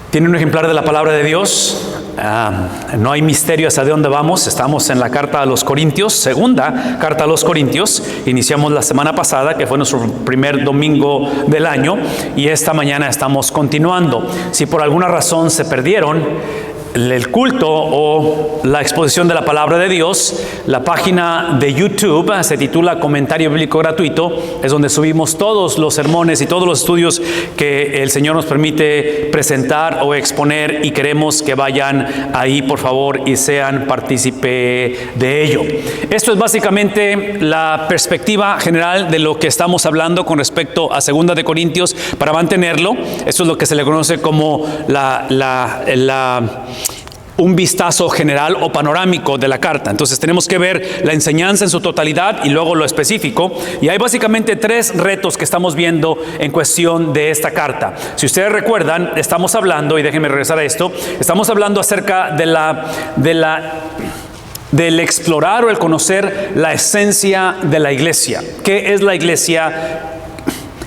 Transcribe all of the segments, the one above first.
Tiene un ejemplar de la palabra de Dios. No hay misterio hacia dónde vamos. Estamos en la carta a los Corintios, segunda carta a los Corintios. Iniciamos la semana pasada, que fue nuestro primer domingo del año, y esta mañana estamos continuando. Si por alguna razón se perdieron el culto o la exposición de la palabra de Dios, la página de YouTube se titula Comentario Bíblico Gratuito. Es donde subimos todos los sermones y todos los estudios que el Señor nos permite presentar o exponer, y queremos que vayan ahí, por favor, y sean partícipe de ello. Esto es básicamente la perspectiva general de lo que estamos hablando con respecto a 2 de Corintios, para mantenerlo. Esto es lo que se le conoce como un vistazo general o panorámico de la carta. Entonces tenemos que ver la enseñanza en su totalidad y luego lo específico. Y hay básicamente 3 retos que estamos viendo en cuestión de esta carta. Si ustedes recuerdan, estamos hablando, y déjenme regresar a esto, estamos hablando acerca del explorar o el conocer la esencia de la iglesia. ¿Qué es la iglesia?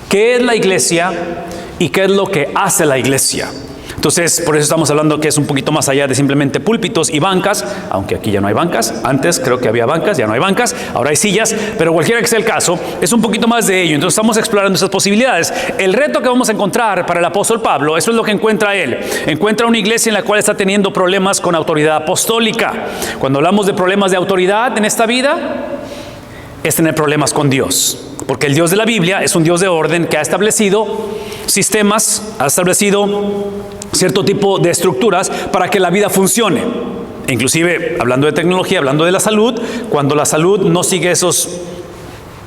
¿Qué es la iglesia? ¿Y qué es lo que hace la iglesia? Entonces, por eso estamos hablando que es un poquito más allá de simplemente púlpitos y bancas, aunque aquí ya no hay bancas. Antes creo que había bancas, ya no hay bancas, ahora hay sillas, pero cualquiera que sea el caso, es un poquito más de ello. Entonces estamos explorando esas posibilidades. El reto que vamos a encontrar para el apóstol Pablo, eso es lo que encuentra él. Encuentra una iglesia en la cual está teniendo problemas con autoridad apostólica. Cuando hablamos de problemas de autoridad en esta vida, es tener problemas con Dios. Porque el Dios de la Biblia es un Dios de orden que ha establecido sistemas, ha establecido cierto tipo de estructuras para que la vida funcione. Inclusive, hablando de tecnología, hablando de la salud, cuando la salud no sigue esas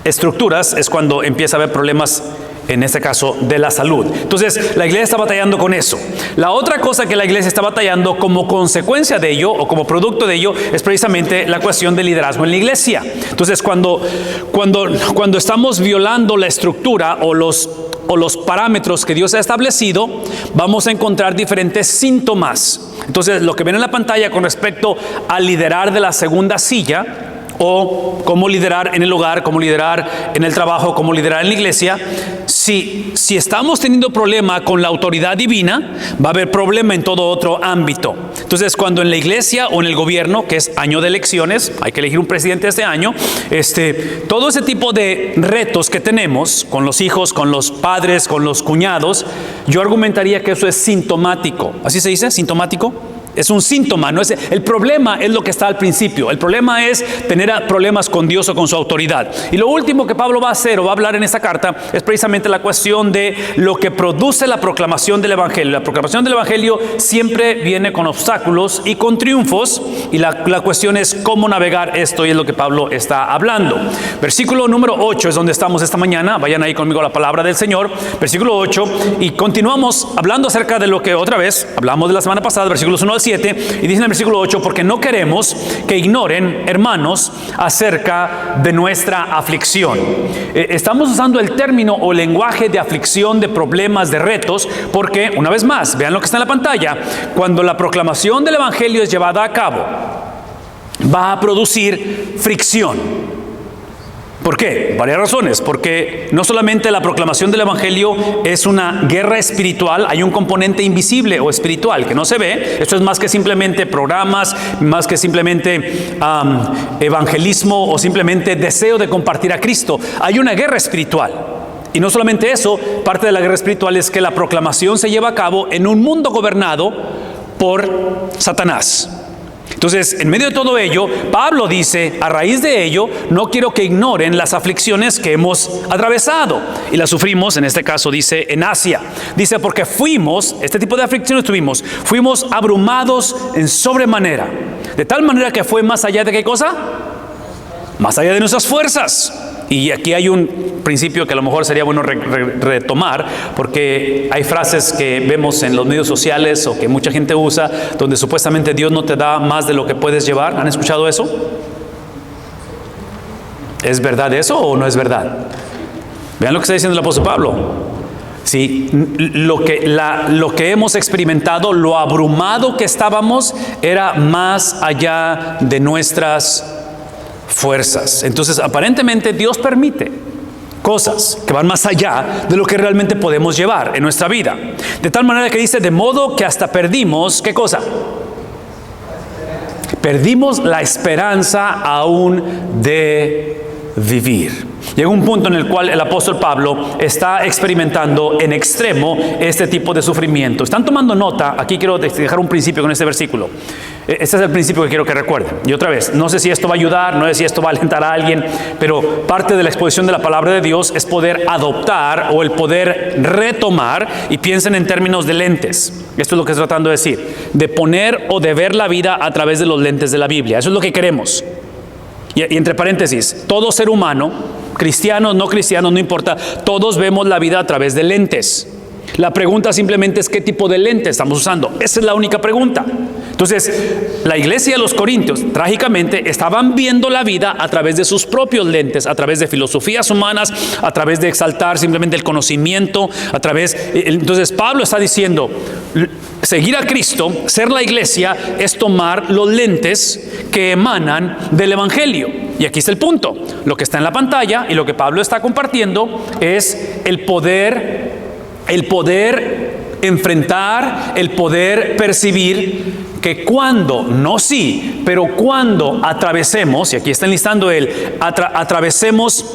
estructuras, es cuando empieza a haber problemas, en este caso, de la salud. Entonces, la iglesia está batallando con eso. La otra cosa que la iglesia está batallando como consecuencia de ello, o como producto de ello, es precisamente la cuestión del liderazgo en la iglesia. Entonces, cuando estamos violando la estructura o los parámetros que Dios ha establecido, vamos a encontrar diferentes síntomas. Entonces, lo que ven en la pantalla con respecto a liderar de la segunda silla, o cómo liderar en el hogar, cómo liderar en el trabajo, cómo liderar en la iglesia. Si estamos teniendo problema con la autoridad divina, va a haber problema en todo otro ámbito. Entonces, cuando en la iglesia o en el gobierno, que es año de elecciones, hay que elegir un presidente este año, todo ese tipo de retos que tenemos con los hijos, con los padres, con los cuñados, yo argumentaría que eso es sintomático. ¿Así se dice? ¿Sintomático? Es un síntoma, no es el problema, es lo que está al principio. El problema es tener problemas con Dios o con su autoridad. Y lo último que Pablo va a hacer o va a hablar en esta carta es precisamente la cuestión de lo que produce la proclamación del Evangelio. La proclamación del Evangelio siempre viene con obstáculos y con triunfos, y la cuestión es cómo navegar esto, y es lo que Pablo está hablando. Versículo número 8 es donde estamos esta mañana. Vayan ahí conmigo a la palabra del Señor. Versículo 8, y continuamos hablando acerca de lo que otra vez hablamos de la semana pasada, versículos 1 al 7, y dice en el versículo 8, porque no queremos que ignoren, hermanos, acerca de nuestra aflicción. Estamos usando el término o lenguaje de aflicción, de problemas, de retos, porque, una vez más, vean lo que está en la pantalla, cuando la proclamación del Evangelio es llevada a cabo, va a producir fricción. ¿Por qué? Varias razones. Porque no solamente la proclamación del Evangelio es una guerra espiritual, hay un componente invisible o espiritual que no se ve. Esto es más que simplemente programas, más que simplemente evangelismo o simplemente deseo de compartir a Cristo. Hay una guerra espiritual. Y no solamente eso, parte de la guerra espiritual es que la proclamación se lleva a cabo en un mundo gobernado por Satanás. Entonces, en medio de todo ello, Pablo dice, a raíz de ello, no quiero que ignoren las aflicciones que hemos atravesado. Y las sufrimos, en este caso dice, en Asia. Dice, porque este tipo de aflicciones fuimos abrumados en sobremanera. De tal manera que fue más allá de ¿qué cosa? Más allá de nuestras fuerzas. Y aquí hay un principio que a lo mejor sería bueno retomar, porque hay frases que vemos en los medios sociales o que mucha gente usa, donde supuestamente Dios no te da más de lo que puedes llevar. ¿Han escuchado eso? ¿Es verdad eso o no es verdad? Vean lo que está diciendo el apóstol Pablo. Sí, lo que hemos experimentado, lo abrumado que estábamos, era más allá de nuestras fuerzas. Entonces, aparentemente Dios permite cosas que van más allá de lo que realmente podemos llevar en nuestra vida. De tal manera que dice, de modo que hasta perdimos, ¿qué cosa? Perdimos la esperanza aún de vivir. Llega un punto en el cual el apóstol Pablo está experimentando en extremo este tipo de sufrimiento. ¿Están tomando nota? Aquí quiero dejar un principio con este versículo. Este es el principio que quiero que recuerden. Y otra vez, no sé si esto va a ayudar, no sé si esto va a alentar a alguien, pero parte de la exposición de la palabra de Dios es poder adoptar o el poder retomar, y piensen en términos de lentes. Esto es lo que estoy tratando de decir. De poner o de ver la vida a través de los lentes de la Biblia. Eso es lo que queremos. Y entre paréntesis, todo ser humano, cristianos, no cristianos, no importa, todos vemos la vida a través de lentes. La pregunta simplemente es qué tipo de lente estamos usando. Esa es la única pregunta. Entonces, la iglesia de los Corintios, trágicamente, estaban viendo la vida a través de sus propios lentes, a través de filosofías humanas, a través de exaltar simplemente el conocimiento, entonces Pablo está diciendo, seguir a Cristo, ser la iglesia, es tomar los lentes que emanan del Evangelio. Y aquí está el punto. Lo que está en la pantalla y lo que Pablo está compartiendo es el poder enfrentar, el poder percibir que cuando, no sí, pero cuando atravesemos, y aquí está enlistando atravesemos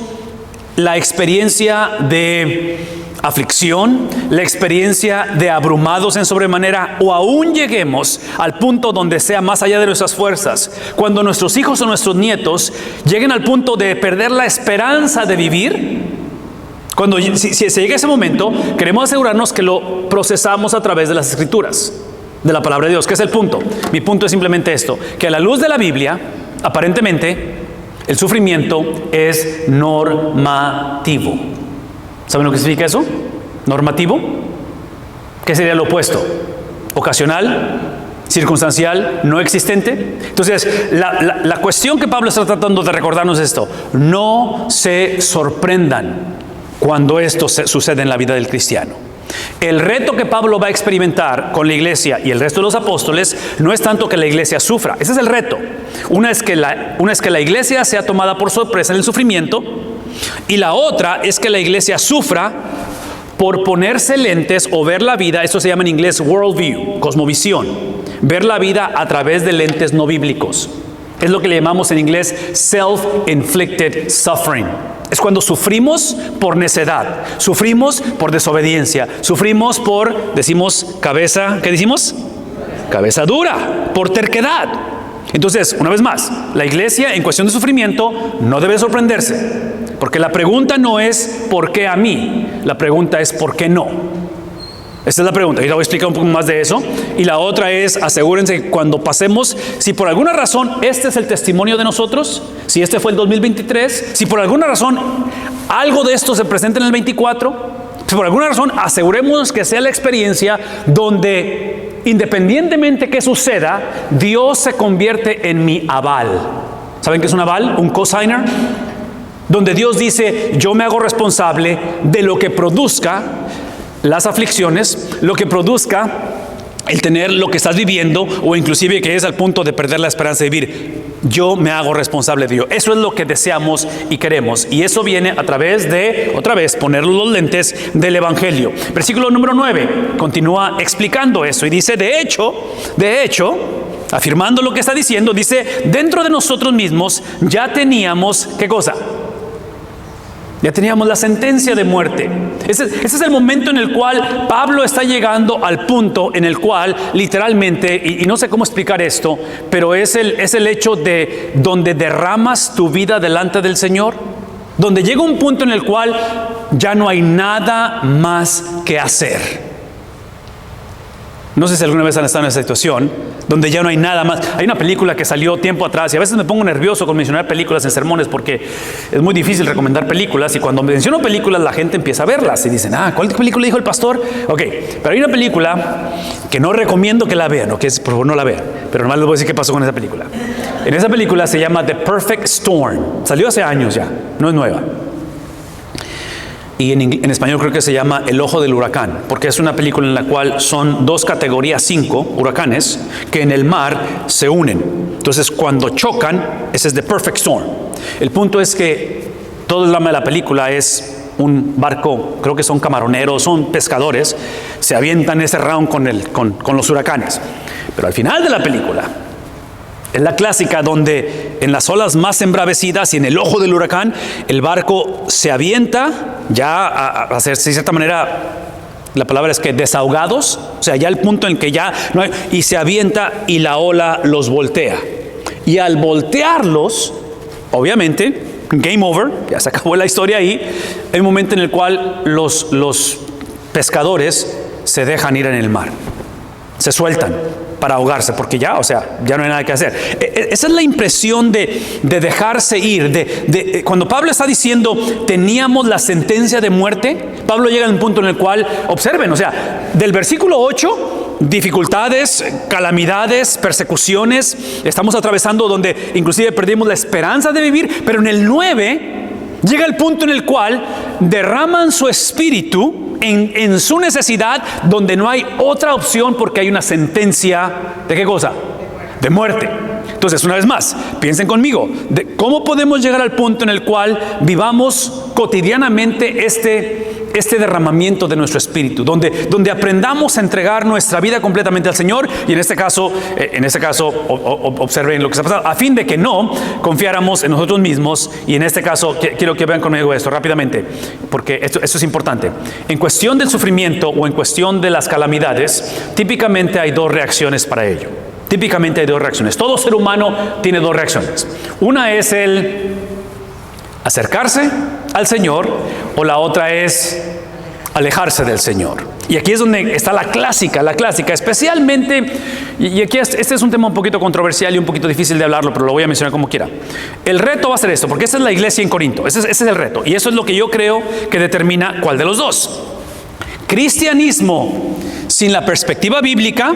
la experiencia de aflicción, la experiencia de abrumados en sobremanera, o aún lleguemos al punto donde sea más allá de nuestras fuerzas, cuando nuestros hijos o nuestros nietos lleguen al punto de perder la esperanza de vivir. Cuando si se llega ese momento, queremos asegurarnos que lo procesamos a través de las Escrituras, de la palabra de Dios. ¿Qué es el punto? Mi punto es simplemente esto, que a la luz de la Biblia, aparentemente, el sufrimiento es normativo. ¿Saben lo que significa eso? ¿Normativo? ¿Qué sería lo opuesto? ¿Ocasional? ¿Circunstancial? ¿No existente? Entonces, la cuestión que Pablo está tratando de recordarnos es esto: no se sorprendan cuando esto sucede en la vida del cristiano. El reto que Pablo va a experimentar con la iglesia y el resto de los apóstoles no es tanto que la iglesia sufra. Ese es el reto. Una es que la iglesia sea tomada por sorpresa en el sufrimiento, y la otra es que la iglesia sufra por ponerse lentes o ver la vida. Eso se llama en inglés worldview, cosmovisión. Ver la vida a través de lentes no bíblicos. Es lo que le llamamos en inglés self-inflicted suffering. Es cuando sufrimos por necedad, sufrimos por desobediencia, sufrimos por, decimos, cabeza, ¿qué decimos? Cabeza dura, por terquedad. Entonces, una vez más, la iglesia en cuestión de sufrimiento no debe sorprenderse, porque la pregunta no es ¿por qué a mí? La pregunta es ¿por qué no? Esta es la pregunta. Ahorita voy a explicar un poco más de eso. Y la otra es, asegúrense que cuando pasemos, si por alguna razón este es el testimonio de nosotros, si este fue el 2023, si por alguna razón algo de esto se presenta en el 24, si por alguna razón asegurémonos que sea la experiencia donde, independientemente que suceda, Dios se convierte en mi aval. ¿Saben qué es un aval? Un cosigner. Donde Dios dice, yo me hago responsable de lo que produzca las aflicciones, lo que produzca el tener lo que estás viviendo, o inclusive que es al punto de perder la esperanza de vivir. Yo me hago responsable de ello. Eso es lo que deseamos y queremos, y eso viene a través de, otra vez, poner los lentes del Evangelio. Versículo número 9 continúa explicando eso y dice, de hecho, afirmando lo que está diciendo, dice, dentro de nosotros mismos ya teníamos, ¿qué cosa? Ya teníamos la sentencia de muerte. Ese es el momento en el cual Pablo está llegando al punto en el cual literalmente, y no sé cómo explicar esto, pero es el hecho de donde derramas tu vida delante del Señor, donde llega un punto en el cual ya no hay nada más que hacer. No sé si alguna vez han estado en esa situación donde ya no hay nada más. Hay una película que salió tiempo atrás, y a veces me pongo nervioso con mencionar películas en sermones porque es muy difícil recomendar películas, y cuando menciono películas la gente empieza a verlas y dicen, ¿cuál película dijo el pastor? Ok, pero hay una película que no recomiendo que la vean, o que por favor no la vean, pero nomás les voy a decir qué pasó con esa película. En esa película se llama The Perfect Storm. Salió hace años ya, no es nueva. Y en español creo que se llama El Ojo del Huracán, porque es una película en la cual son 2 categorías 5 huracanes que en el mar se unen. Entonces cuando chocan, ese es The Perfect Storm. El punto es que todo el drama de la película es un barco, creo que son camaroneros, son pescadores, se avientan ese round con los huracanes. Pero al final de la película, es la clásica donde en las olas más embravecidas y en el ojo del huracán, el barco se avienta ya a hacerse de cierta manera, la palabra es que desahogados, o sea, ya el punto en que ya no hay, y se avienta y la ola los voltea. Y al voltearlos, obviamente, game over, ya se acabó la historia ahí. Hay un momento en el cual los pescadores se dejan ir en el mar, se sueltan para ahogarse, porque ya, o sea, ya no hay nada que hacer. Esa es la impresión de dejarse ir. Cuando Pablo está diciendo, teníamos la sentencia de muerte, Pablo llega a un punto en el cual, observen, o sea, del versículo 8, dificultades, calamidades, persecuciones, estamos atravesando donde inclusive perdimos la esperanza de vivir, pero en el 9 llega el punto en el cual derraman su espíritu en su necesidad, donde no hay otra opción porque hay una sentencia ¿de qué cosa? De muerte. Entonces, una vez más, piensen conmigo, de cómo podemos llegar al punto en el cual vivamos cotidianamente este derramamiento de nuestro espíritu, donde aprendamos a entregar nuestra vida completamente al Señor, y en este caso, observen lo que está pasando, a fin de que no confiáramos en nosotros mismos. Y en este caso, quiero que vean conmigo esto rápidamente, porque esto es importante. En cuestión del sufrimiento o en cuestión de las calamidades, típicamente hay dos reacciones para ello. Típicamente hay dos reacciones. Todo ser humano tiene dos reacciones. Una es el acercarse al Señor, o la otra es alejarse del Señor. Y aquí es donde está la clásica, especialmente, y aquí este es un tema un poquito controversial y un poquito difícil de hablarlo, pero lo voy a mencionar como quiera. El reto va a ser esto, porque esa es la iglesia en Corinto, ese es el reto, y eso es lo que yo creo que determina cuál de los dos. Cristianismo sin la perspectiva bíblica,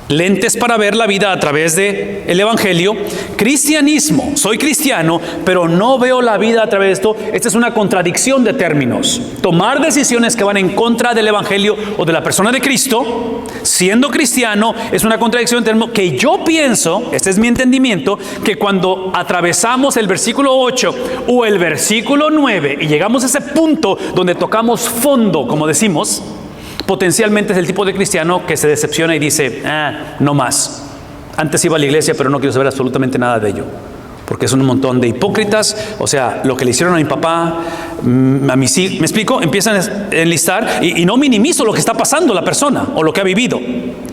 lentes para ver la vida a través del Evangelio. Cristianismo, soy cristiano, pero no veo la vida a través de esto. Esta es una contradicción de términos. Tomar decisiones que van en contra del Evangelio o de la persona de Cristo, siendo cristiano, es una contradicción de términos que yo pienso, este es mi entendimiento, que cuando atravesamos el versículo 8 o el versículo 9 y llegamos a ese punto donde tocamos fondo, como decimos, potencialmente es el tipo de cristiano que se decepciona y dice, no más. Antes iba a la iglesia, pero no quiero saber absolutamente nada de ello, porque son un montón de hipócritas. O sea, lo que le hicieron a mi papá, a mis hijos, ¿me explico? Empiezan a enlistar, y no minimizo lo que está pasando la persona o lo que ha vivido.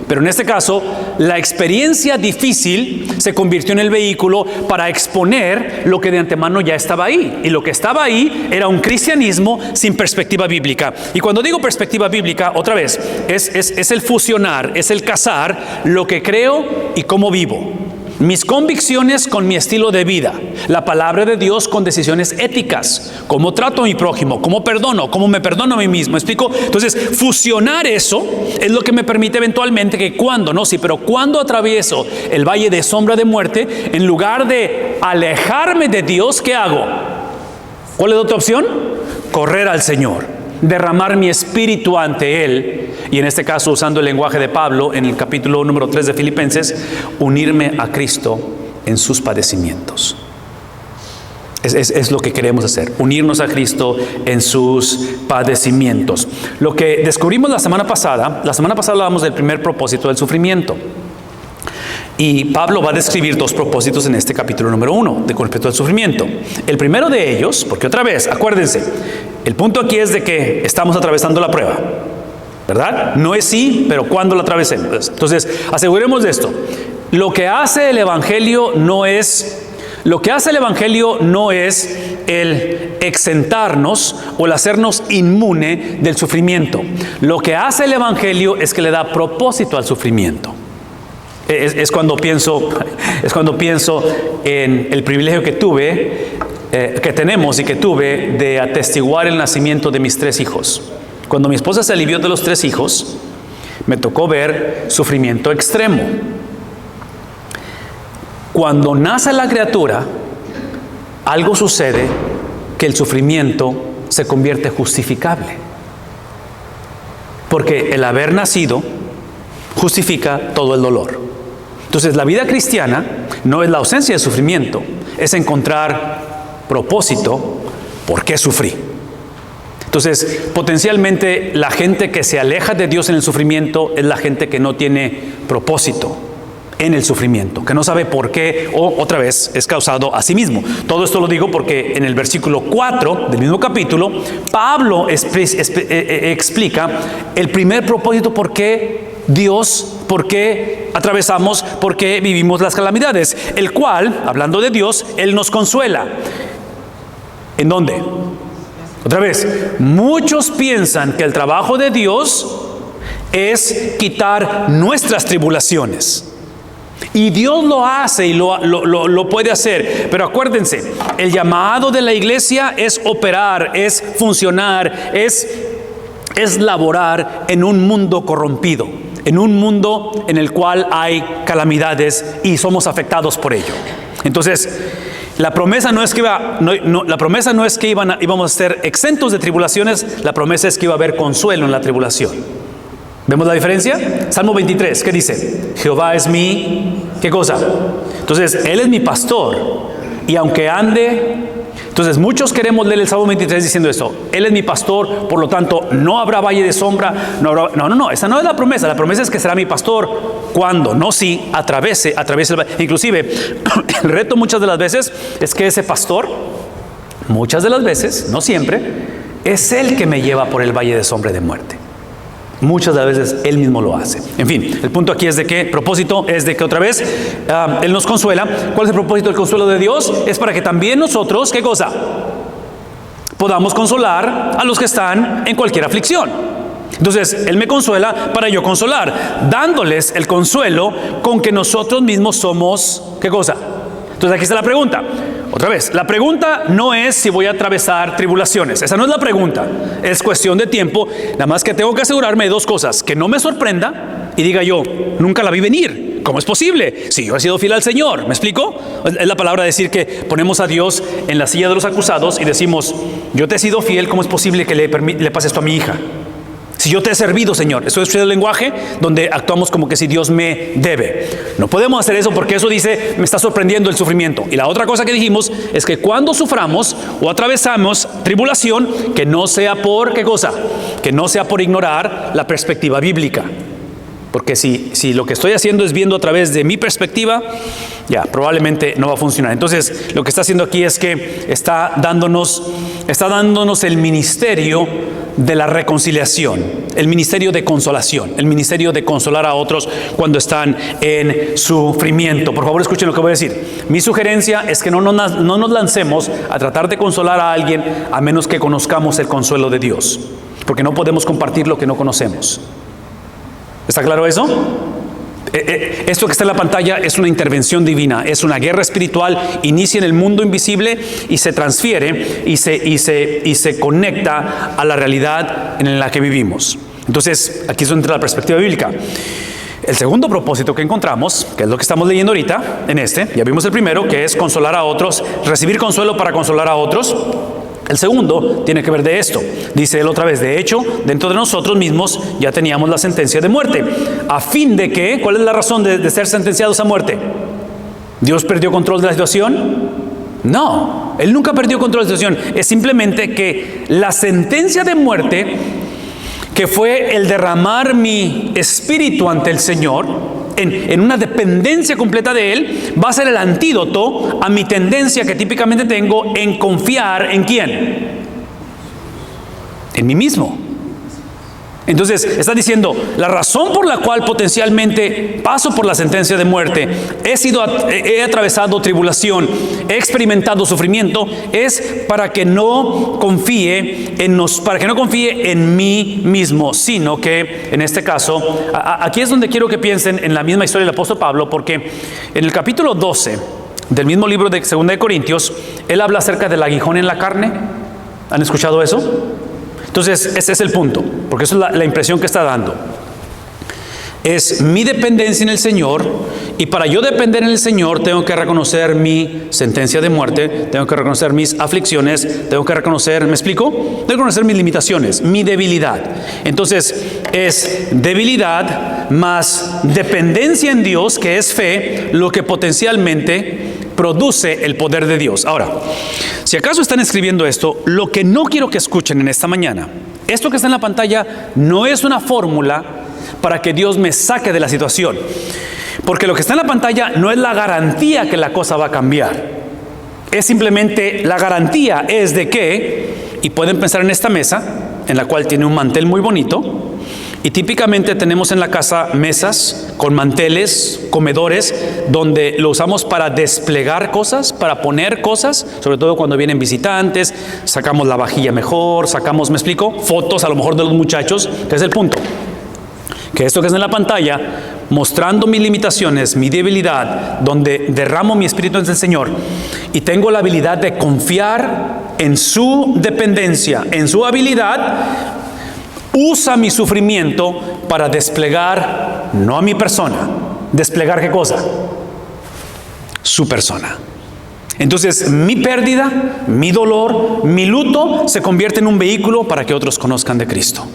Pero en este caso, la experiencia difícil se convirtió en el vehículo para exponer lo que de antemano ya estaba ahí. Y lo que estaba ahí era un cristianismo sin perspectiva bíblica. Y cuando digo perspectiva bíblica, otra vez, es el fusionar, es el casar lo que creo y cómo vivo. Mis convicciones con mi estilo de vida, la palabra de Dios con decisiones éticas, cómo trato a mi prójimo, cómo perdono, cómo me perdono a mí mismo. ¿Me explico? Entonces, fusionar eso es lo que me permite eventualmente que cuando atravieso el valle de sombra de muerte, en lugar de alejarme de Dios, ¿qué hago? ¿Cuál es la otra opción? Correr al Señor, derramar mi espíritu ante Él. Y en este caso, usando el lenguaje de Pablo en el capítulo número 3 de Filipenses, unirme a Cristo en sus padecimientos. Es lo que queremos hacer, unirnos a Cristo en sus padecimientos. Lo que descubrimos la semana pasada hablamos del primer propósito del sufrimiento. Y Pablo va a describir dos propósitos en este capítulo número 1 con respecto al sufrimiento. El primero de ellos, porque otra vez, acuérdense, el punto aquí es de que estamos atravesando la prueba, ¿verdad? No es sí, pero cuando la atravesemos. Entonces, aseguremos de esto. Lo que hace el Evangelio no es el exentarnos o el hacernos inmune del sufrimiento. Lo que hace el Evangelio es que le da propósito al sufrimiento. Es cuando pienso en el privilegio que tenemos y que tuve de atestiguar el nacimiento de mis 3 hijos. Cuando mi esposa se alivió de los 3 hijos, me tocó ver sufrimiento extremo. Cuando nace la criatura, algo sucede que el sufrimiento se convierte justificable. Porque el haber nacido justifica todo el dolor. Entonces, la vida cristiana no es la ausencia de sufrimiento, es encontrar propósito. ¿Por qué sufrí? Entonces, potencialmente la gente que se aleja de Dios en el sufrimiento es la gente que no tiene propósito en el sufrimiento, que no sabe por qué, o otra vez es causado a sí mismo. Todo esto lo digo porque en el versículo 4 del mismo capítulo, Pablo explica el primer propósito: por qué Dios, por qué atravesamos, por qué vivimos las calamidades, el cual, hablando de Dios, Él nos consuela. ¿En dónde? Otra vez, muchos piensan que el trabajo de Dios es quitar nuestras tribulaciones. Y Dios lo hace y lo puede hacer. Pero acuérdense, el llamado de la iglesia es operar, es funcionar, es laborar en un mundo corrompido, en un mundo en el cual hay calamidades y somos afectados por ello. Entonces, la promesa no es que íbamos a ser exentos de tribulaciones. La promesa es que iba a haber consuelo en la tribulación. ¿Vemos la diferencia? Salmo 23, ¿qué dice? Jehová es mi, ¿qué cosa? Entonces, Él es mi pastor, y aunque ande... Entonces, muchos queremos leer el Salmo 23 diciendo esto: Él es mi pastor, por lo tanto, no habrá valle de sombra, no, esa no es la promesa. La promesa es que será mi pastor cuando, no si, atraviese el valle. Inclusive, el reto muchas de las veces es que ese pastor, muchas de las veces, no siempre, es el que me lleva por el valle de sombra y de muerte. Muchas de las veces Él mismo lo hace. En fin, el punto aquí es de que, propósito es de que otra vez Él nos consuela. ¿Cuál es el propósito del consuelo de Dios? Es para que también nosotros, ¿qué cosa? Podamos consolar a los que están en cualquier aflicción. Entonces, Él me consuela para yo consolar, dándoles el consuelo con que nosotros mismos somos, ¿qué cosa? Entonces, aquí está la pregunta. Otra vez, la pregunta no es si voy a atravesar tribulaciones. Esa no es la pregunta. Es cuestión de tiempo. Nada más que tengo que asegurarme de dos cosas: que no me sorprenda y diga yo, nunca la vi venir. ¿Cómo es posible? Si yo he sido fiel al Señor. ¿Me explico? Es la palabra decir que ponemos a Dios en la silla de los acusados y decimos, yo te he sido fiel, ¿cómo es posible que le pase esto a mi hija? Si yo te he servido, Señor. Eso es el lenguaje donde actuamos como que si Dios me debe. No podemos hacer eso porque eso dice, me está sorprendiendo el sufrimiento. Y la otra cosa que dijimos es que cuando suframos o atravesamos tribulación, que no sea por, ¿qué cosa? Que no sea por ignorar la perspectiva bíblica. Porque si lo que estoy haciendo es viendo a través de mi perspectiva, ya, probablemente no va a funcionar. Entonces, lo que está haciendo aquí es que está dándonos el ministerio de la reconciliación, el ministerio de consolación, el ministerio de consolar a otros cuando están en sufrimiento. Por favor, escuchen lo que voy a decir. Mi sugerencia es que no nos lancemos a tratar de consolar a alguien a menos que conozcamos el consuelo de Dios, porque no podemos compartir lo que no conocemos. ¿Está claro eso? Esto que está en la pantalla es una intervención divina, es una guerra espiritual, inicia en el mundo invisible y se transfiere y se conecta a la realidad en la que vivimos. Entonces, aquí es donde entra la perspectiva bíblica. El segundo propósito que encontramos, que es lo que estamos leyendo ahorita, ya vimos el primero, que es consolar a otros, recibir consuelo para consolar a otros. El segundo tiene que ver de esto. Dice él otra vez, de hecho, dentro de nosotros mismos ya teníamos la sentencia de muerte. A fin de que, ¿cuál es la razón de ser sentenciados a muerte? ¿Dios perdió control de la situación? No, Él nunca perdió control de la situación. Es simplemente que la sentencia de muerte, que fue el derramar mi espíritu ante el Señor, en una dependencia completa de Él, va a ser el antídoto a mi tendencia que típicamente tengo en confiar ¿en quién? En mí mismo. Entonces, está diciendo, la razón por la cual potencialmente paso por la sentencia de muerte, he atravesado tribulación, he experimentado sufrimiento, es para que no confíe en mí mismo, sino que, en este caso, aquí es donde quiero que piensen en la misma historia del apóstol Pablo, porque en el capítulo 12 del mismo libro de 2 de Corintios, él habla acerca del aguijón en la carne. ¿Han escuchado eso? Entonces, ese es el punto, porque eso es la impresión que está dando. Es mi dependencia en el Señor, y para yo depender en el Señor tengo que reconocer mi sentencia de muerte, tengo que reconocer mis aflicciones, tengo que reconocer, ¿me explico? Tengo que reconocer mis limitaciones, mi debilidad. Entonces, es debilidad más dependencia en Dios, que es fe, lo que potencialmente produce el poder de Dios. Ahora, si acaso están escribiendo esto, lo que no quiero que escuchen en esta mañana, esto que está en la pantalla no es una fórmula para que Dios me saque de la situación. Porque lo que está en la pantalla no es la garantía que la cosa va a cambiar. Es simplemente la garantía es de que, y pueden pensar en esta mesa, en la cual tiene un mantel muy bonito, y típicamente tenemos en la casa mesas con manteles, comedores, donde lo usamos para desplegar cosas, para poner cosas, sobre todo cuando vienen visitantes, sacamos la vajilla mejor, sacamos, ¿me explico? Fotos a lo mejor de los muchachos, que es el punto. Que esto que está en la pantalla, mostrando mis limitaciones, mi debilidad, donde derramo mi espíritu en el Señor y tengo la habilidad de confiar en su dependencia, en su habilidad, usa mi sufrimiento para desplegar, no a mi persona, desplegar ¿qué cosa? Su persona. Entonces mi pérdida, mi dolor, mi luto se convierte en un vehículo para que otros conozcan de Cristo.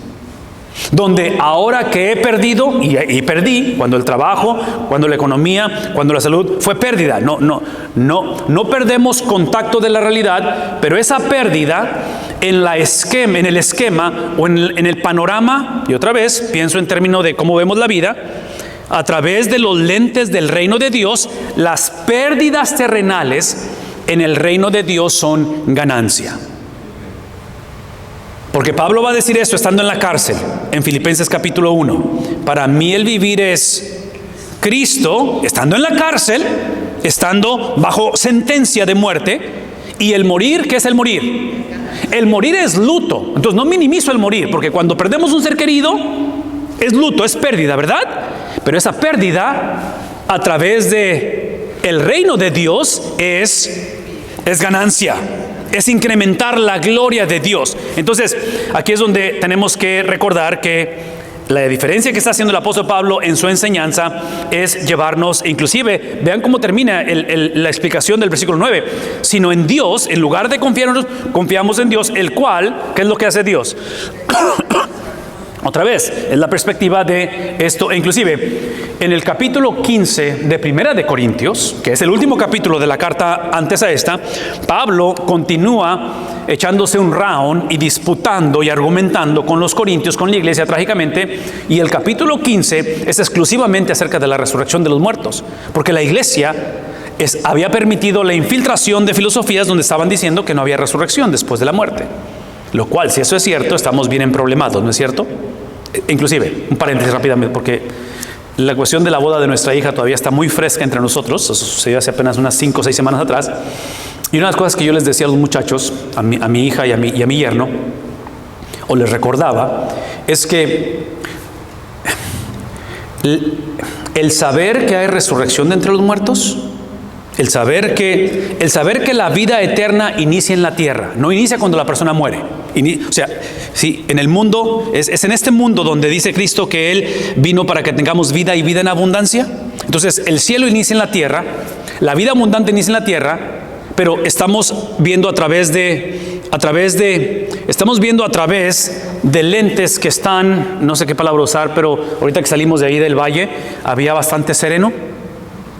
Donde ahora que he perdido, y perdí, cuando el trabajo, cuando la economía, cuando la salud, fue pérdida. No perdemos contacto de la realidad, pero esa pérdida en el esquema o en el panorama, y otra vez pienso en términos de cómo vemos la vida, a través de los lentes del reino de Dios, las pérdidas terrenales en el reino de Dios son ganancia. Porque Pablo va a decir esto estando en la cárcel, en Filipenses capítulo 1. Para mí el vivir es Cristo, estando en la cárcel, estando bajo sentencia de muerte, y el morir, ¿qué es el morir? El morir es luto. Entonces no minimizo el morir, porque cuando perdemos un ser querido, es luto, es pérdida, ¿verdad? Pero esa pérdida, a través de el reino de Dios, es ganancia. Es incrementar la gloria de Dios. Entonces, aquí es donde tenemos que recordar que la diferencia que está haciendo el apóstol Pablo en su enseñanza es llevarnos, inclusive, vean cómo termina la explicación del versículo 9, sino en Dios, en lugar de confiarnos, confiamos en Dios, el cual, ¿qué es lo que hace Dios? Otra vez, es la perspectiva de esto. Inclusive, en el capítulo 15 de Primera de Corintios, que es el último capítulo de la carta antes a esta, Pablo continúa echándose un round y disputando y argumentando con los corintios, con la iglesia trágicamente, y el capítulo 15 es exclusivamente acerca de la resurrección de los muertos, porque la iglesia había permitido la infiltración de filosofías donde estaban diciendo que no había resurrección después de la muerte. Lo cual, si eso es cierto, estamos bien emproblemados, ¿no es cierto? Inclusive, un paréntesis rápidamente, porque la cuestión de la boda de nuestra hija todavía está muy fresca entre nosotros. Eso sucedió hace apenas unas 5 o 6 semanas atrás. Y una de las cosas que yo les decía a los muchachos, a mi hija y a mi yerno, o les recordaba, es que el saber que hay resurrección de entre los muertos, el saber que la vida eterna inicia en la tierra, no inicia cuando la persona muere. O sea, sí, en el mundo, es en este mundo donde dice Cristo que Él vino para que tengamos vida y vida en abundancia. Entonces, el cielo inicia en la tierra, la vida abundante inicia en la tierra, pero estamos viendo a través de lentes que están, no sé qué palabra usar, pero ahorita que salimos de ahí del valle, había bastante sereno.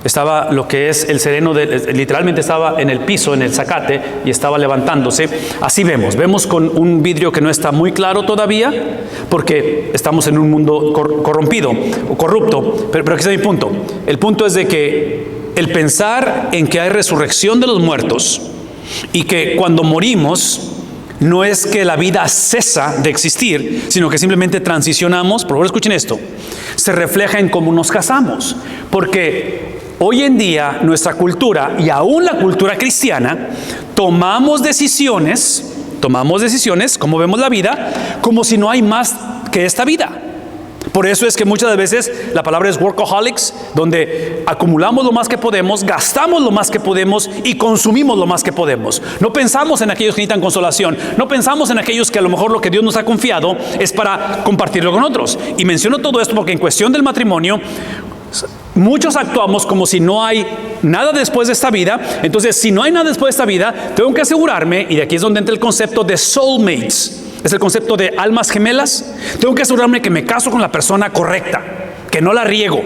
Estaba lo que es el sereno, literalmente estaba en el piso, en el zacate, y estaba levantándose. Así vemos con un vidrio que no está muy claro todavía, porque estamos en un mundo corrompido o corrupto. Pero aquí está mi punto. El punto es de que el pensar en que hay resurrección de los muertos y que cuando morimos no es que la vida cesa de existir, sino que simplemente transicionamos. Por favor, escuchen esto. Se refleja en cómo nos casamos, porque hoy en día nuestra cultura y aún la cultura cristiana tomamos decisiones, como vemos la vida, como si no hay más que esta vida. Por eso es que muchas veces la palabra es workaholics, donde acumulamos lo más que podemos, gastamos lo más que podemos y consumimos lo más que podemos. No pensamos en aquellos que necesitan consolación, no pensamos en aquellos que a lo mejor lo que Dios nos ha confiado es para compartirlo con otros. Y menciono todo esto porque en cuestión del matrimonio, muchos actuamos como si no hay nada después de esta vida. Entonces, si no hay nada después de esta vida, tengo que asegurarme, y de aquí es donde entra el concepto de soulmates, es el concepto de almas gemelas. Tengo que asegurarme que me caso con la persona correcta, que no la riego,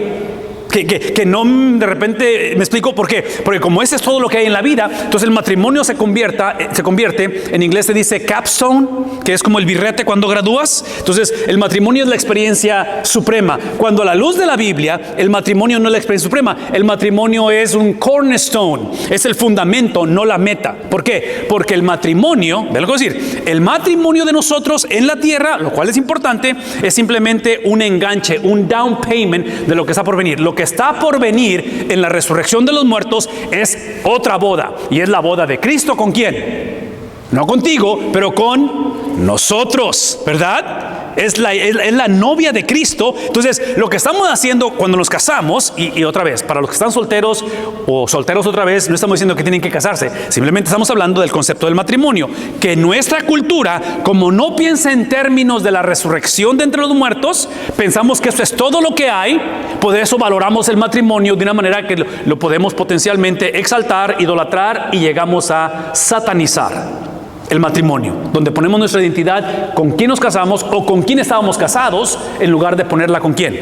que no de repente, me explico por qué. Porque como ese es todo lo que hay en la vida, entonces el matrimonio se convierte, en inglés se dice capstone, que es como el birrete cuando gradúas. Entonces el matrimonio es la experiencia suprema. Cuando a la luz de la Biblia, el matrimonio no es la experiencia suprema. El matrimonio es un cornerstone, es el fundamento, no la meta. ¿Por qué? Porque el matrimonio, ve lo que voy a decir, el matrimonio de nosotros en la tierra, lo cual es importante, es simplemente un enganche, un down payment de lo que está por venir. Lo que está por venir en la resurrección de los muertos es otra boda, y es la boda de Cristo. ¿Con quién? No contigo, pero con nosotros, ¿verdad? Es la novia de Cristo. Entonces, lo que estamos haciendo cuando nos casamos, y otra vez, para los que están solteros o solteros otra vez, no estamos diciendo que tienen que casarse, simplemente estamos hablando del concepto del matrimonio, que nuestra cultura, como no piensa en términos de la resurrección de entre los muertos, pensamos que eso es todo lo que hay. Por eso valoramos el matrimonio de una manera que lo podemos potencialmente exaltar, idolatrar, y llegamos a satanizar el matrimonio, donde ponemos nuestra identidad con quién nos casamos o con quién estábamos casados, en lugar de ponerla con quién,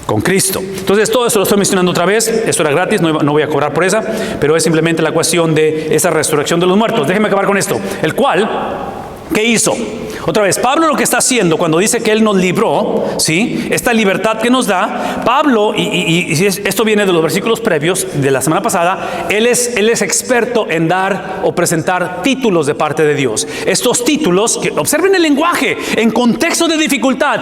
con Cristo. Entonces todo esto lo estoy mencionando otra vez. Esto era gratis, no voy a cobrar por esa, pero es simplemente la cuestión de esa resurrección de los muertos. Déjenme acabar con esto. El cual, ¿qué hizo? Otra vez, Pablo lo que está haciendo cuando dice que Él nos libró, ¿sí? Esta libertad que nos da, Pablo, y esto viene de los versículos previos de la semana pasada, él es experto en dar o presentar títulos de parte de Dios. Estos títulos, que observen el lenguaje, en contexto de dificultad.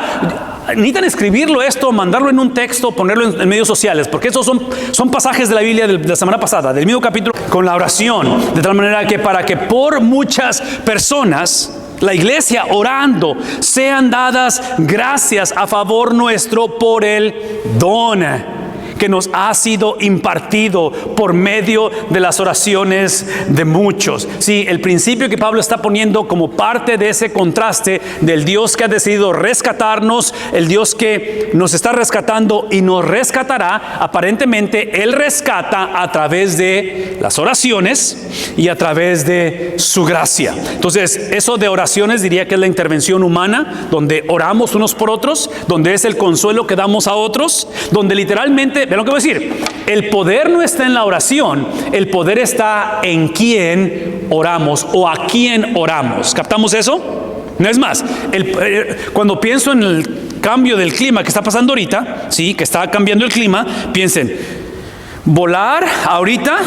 Necesitan escribirlo esto, mandarlo en un texto, ponerlo en medios sociales, porque estos son pasajes de la Biblia de la semana pasada, del mismo capítulo, con la oración, de tal manera que para que por muchas personas, la iglesia orando, sean dadas gracias a favor nuestro por el don que nos ha sido impartido por medio de las oraciones de muchos. Sí, el principio que Pablo está poniendo como parte de ese contraste del Dios que ha decidido rescatarnos, el Dios que nos está rescatando y nos rescatará. Aparentemente Él rescata a través de las oraciones y a través de su gracia. Entonces, eso de oraciones diría que es la intervención humana, donde oramos unos por otros, donde es el consuelo que damos a otros, donde literalmente, vean lo que voy a decir, el poder no está en la oración, el poder está en quién oramos o a quién oramos. ¿Captamos eso? No es más, cuando pienso en el cambio del clima que está pasando ahorita, sí, que está cambiando el clima, piensen, volar ahorita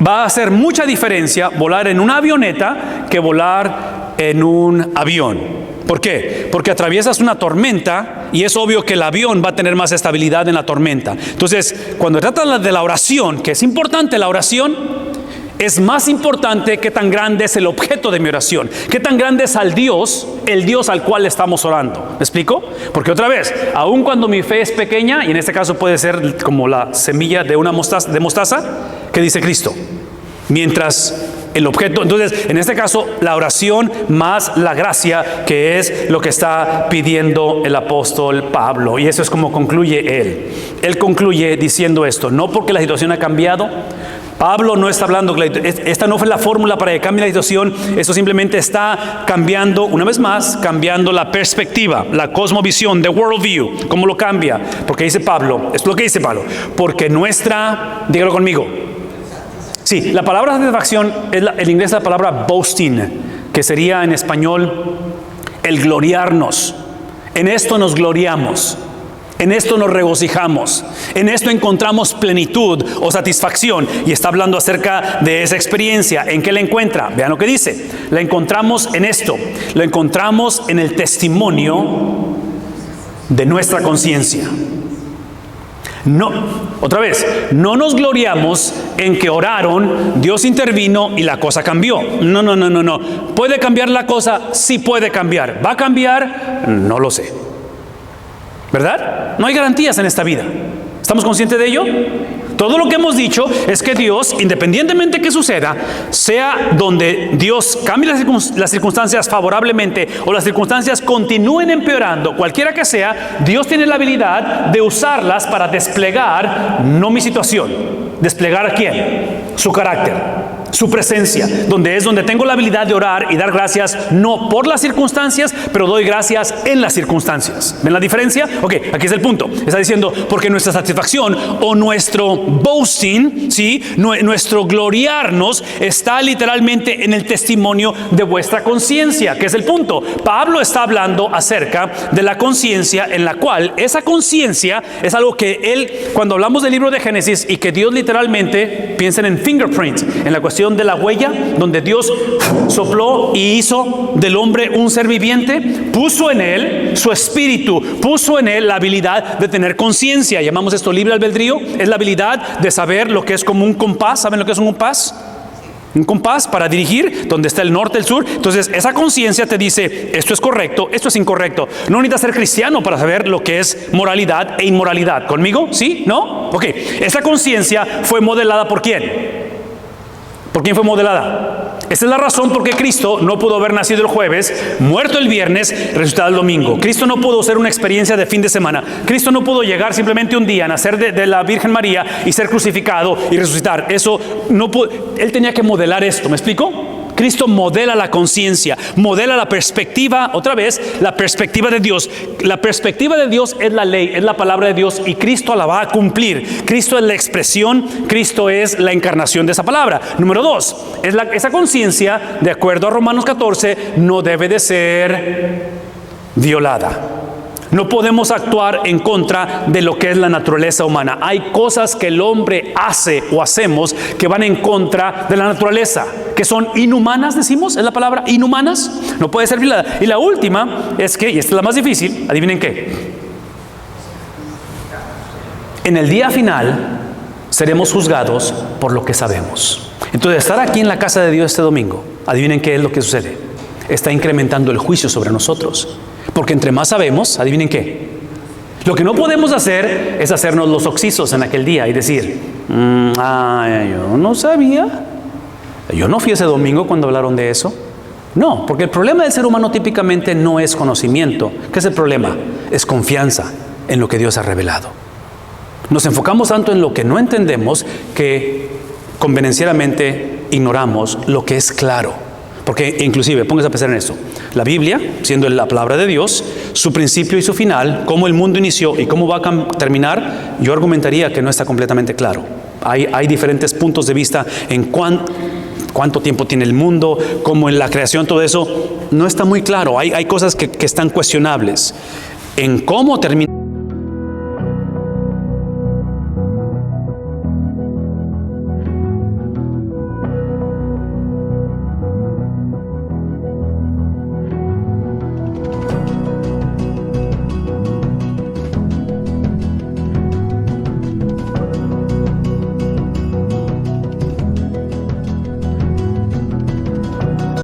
va a hacer mucha diferencia, volar en una avioneta que volar en un avión. ¿Por qué? Porque atraviesas una tormenta y es obvio que el avión va a tener más estabilidad en la tormenta. Entonces, cuando trata de la oración, que es importante la oración, es más importante qué tan grande es el objeto de mi oración, qué tan grande es el Dios al cual estamos orando. ¿Me explico? Porque otra vez, aun cuando mi fe es pequeña, y en este caso puede ser como la semilla de una mostaza, ¿qué dice Cristo? Mientras el objeto, entonces en este caso la oración más la gracia, que es lo que está pidiendo el apóstol Pablo, y eso es como concluye él concluye diciendo esto: no porque la situación ha cambiado. Pablo no está hablando, esta no fue la fórmula para que cambie la situación, esto simplemente está cambiando, una vez más, cambiando la perspectiva, la cosmovisión, the worldview. ¿Cómo lo cambia? Porque dice Pablo, esto es lo que dice Pablo, porque dígalo conmigo. Sí, la palabra satisfacción, en inglés es la palabra boasting, que sería en español el gloriarnos. En esto nos gloriamos, en esto nos regocijamos, en esto encontramos plenitud o satisfacción. Y está hablando acerca de esa experiencia. ¿En qué la encuentra? Vean lo que dice. La encontramos en esto, la encontramos en el testimonio de nuestra conciencia. No, otra vez, no nos gloriamos en que oraron, Dios intervino y la cosa cambió. No. ¿Puede cambiar la cosa? Sí puede cambiar. ¿Va a cambiar? No lo sé. ¿Verdad? No hay garantías en esta vida. ¿Estamos conscientes de ello? Todo lo que hemos dicho es que Dios, independientemente de que suceda, sea donde Dios cambie las circunstancias favorablemente o las circunstancias continúen empeorando, cualquiera que sea, Dios tiene la habilidad de usarlas para desplegar, no mi situación, desplegar ¿a quién? Su carácter. su presencia, donde tengo la habilidad de orar y dar gracias no por las circunstancias, pero doy gracias en las circunstancias. ¿Ven la diferencia? Ok, aquí es el punto. Está diciendo, porque nuestra satisfacción o nuestro boasting, ¿sí? Nuestro gloriarnos está literalmente en el testimonio de vuestra conciencia, que es el punto. Pablo está hablando acerca de la conciencia, en la cual esa conciencia es algo que él, cuando hablamos del libro de Génesis y que Dios literalmente, piensen en fingerprint, en la cuestión de la huella, donde Dios sopló y hizo del hombre un ser viviente, puso en él su espíritu, puso en él la habilidad de tener conciencia. Llamamos esto libre albedrío. Es la habilidad de saber lo que es como un compás. ¿Saben lo que es un compás? Un compás para dirigir donde está el norte, el sur. Entonces esa conciencia te dice, esto es correcto, esto es incorrecto. No necesitas ser cristiano para saber lo que es moralidad e inmoralidad. ¿Conmigo? ¿Sí? ¿No? Ok. Esa conciencia fue modelada ¿por quién? ¿Por quién fue modelada? Esa es la razón por qué Cristo no pudo haber nacido el jueves, muerto el viernes, resucitado el domingo. Cristo no pudo ser una experiencia de fin de semana. Cristo no pudo llegar simplemente un día, nacer de la Virgen María y ser crucificado y resucitar. Eso no pudo. Él tenía que modelar esto. ¿Me explico? Cristo modela la conciencia, modela la perspectiva, otra vez, la perspectiva de Dios. La perspectiva de Dios es la ley, es la palabra de Dios, y Cristo la va a cumplir. Cristo es la expresión, Cristo es la encarnación de esa palabra. Número 2, esa conciencia, de acuerdo a Romanos 14, no debe de ser violada. No podemos actuar en contra de lo que es la naturaleza humana. Hay cosas que el hombre hace o hacemos que van en contra de la naturaleza, que son inhumanas, decimos, es la palabra, inhumanas. No puede ser violada. Y la última es que, y esta es la más difícil, adivinen qué. En el día final seremos juzgados por lo que sabemos. Entonces, estar aquí en la casa de Dios este domingo, adivinen qué es lo que sucede. Está incrementando el juicio sobre nosotros. Porque entre más sabemos, adivinen qué. Lo que no podemos hacer es hacernos los oxisos en aquel día y decir, yo no sabía. Yo no fui ese domingo cuando hablaron de eso. No, porque el problema del ser humano típicamente no es conocimiento. ¿Qué es el problema? Es confianza en lo que Dios ha revelado. Nos enfocamos tanto en lo que no entendemos que convenencieramente ignoramos lo que es claro. Porque inclusive, póngase a pensar en esto. La Biblia, siendo la palabra de Dios, su principio y su final, cómo el mundo inició y cómo va a terminar, yo argumentaría que no está completamente claro. Hay diferentes puntos de vista en cuánto tiempo tiene el mundo, cómo en la creación, todo eso no está muy claro. Hay cosas que están cuestionables. En cómo termina.